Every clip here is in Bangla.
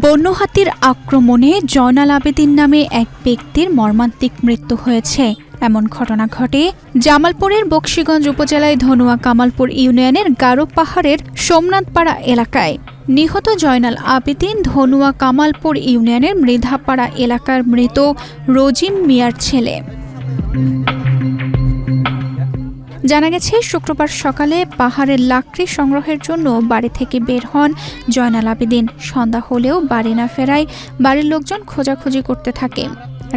বন্য হাতির আক্রমণে জয়নাল আবেদিন নামে এক ব্যক্তির মর্মান্তিক মৃত্যু হয়েছে। এমন ঘটনা ঘটে জামালপুরের বকশীগঞ্জ উপজেলায় ধনুয়া কামালপুর ইউনিয়নের গারো পাহাড়ের সোমনাথপাড়া এলাকায়। নিহত জয়নাল আবেদিন ধনুয়া কামালপুর ইউনিয়নের মৃধাপাড়া এলাকার মৃত রজিম মিয়ার ছেলে। জানা গেছে, শুক্রবার সকালে পাহাড়ের লাকড়ি সংগ্রহের জন্য বাড়ি থেকে বের হন জয়নাল আবেদিন। সন্ধ্যা হলেও বাড়ি না ফেরায় বাড়ির লোকজন খোঁজাখুঁজি করতে থাকে।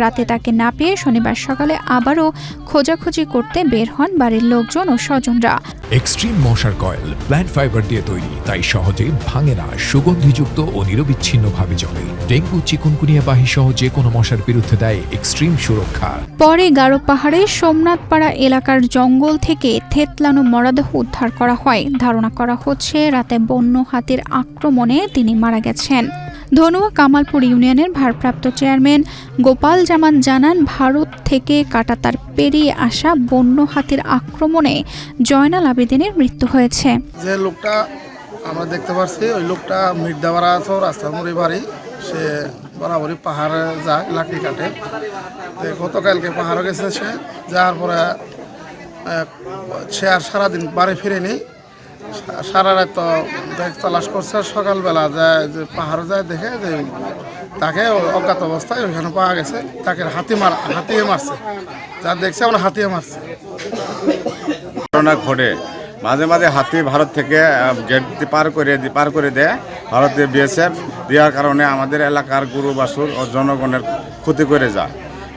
রাতে তাকে না পেয়ে শনিবার সকালে আবারও খোঁজাখুঁজি করতে বের হন বাড়ির লোকজন ও স্বজনরা। এক্সট্রিম মশার কয়েল প্ল্যান্ট ফাইবার দিয়ে তৈরি, তাই সহজে ভাঙে না, সুগন্ধিযুক্ত ও নিরবিচ্ছিন্নভাবে জ্বলে। ডেঙ্গু, চিকুনগুনিয়া বাহি সহ যে কোনো মশার বিরুদ্ধে দেয় এক্সট্রিম সুরক্ষা। পরে গারো পাহাড়ে সোমনাথপাড়া এলাকার জঙ্গল থেকে থেতলানো মরদেহ উদ্ধার করা হয়। ধারণা করা হচ্ছে রাতে বন্য হাতির আক্রমণে তিনি মারা গেছেন। ধনুয়া কামালপুর ইউনিয়নের ভারপ্রাপ্ত চেয়ারম্যান গোপাল জামান জানান, ভারত থেকে কাঁটাতার পেরিয়ে আসা বন্য হাতির আক্রমণে জয়নাল আবেদিনের মৃত্যু হয়েছে। যে লোকটা আমরা দেখতে পাচ্ছি, ওই লোকটা মির্দাপাড়া রাস্তামুড়ি বাড়ি, সে বরাবরই পাহাড়ে যায়, লাকড়ি কাটে। গতকালকে পাহাড়ে গেছে সে, যাওয়ার পরে সে আর সারাদিন বাড়ি ফিরেনি। সারা রাত তো তালাশ করছে। সকালবেলা যায়, যে পাহাড়ে যায়, দেখে যে তাকে অজ্ঞাত অবস্থায় ওইখানে পাওয়া গেছে। তাকে হাতিয়ে মারছে, যা দেখছে আমরা হাতিয়ে মারছে। ঘটনা ঘটে মাঝে মাঝে হাতি ভারত থেকে গেট পার করে দেয়। ভারতীয় বিএসএফ দেওয়ার কারণে আমাদের এলাকার গরু বাছুর ও জনগণের ক্ষতি করে যায়।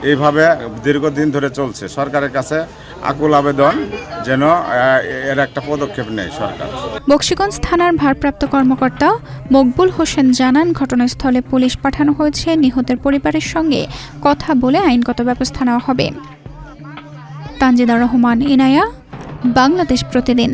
এইভাবে দীর্ঘদিন ধরে চলছে। সরকারের কাছে আকুল আবেদন যেন এর একটা পদক্ষেপ নেয় সরকার। বকশীগঞ্জ থানার ভারপ্রাপ্ত কর্মকর্তা মকবুল হোসেন জানান, ঘটনাস্থলে পুলিশ পাঠানো হয়েছে। নিহতের পরিবারের সঙ্গে কথা বলে আইনগত ব্যবস্থা নেওয়া হবে। তানজিদা রহমান, ইনায়া, বাংলাদেশ প্রতিদিন।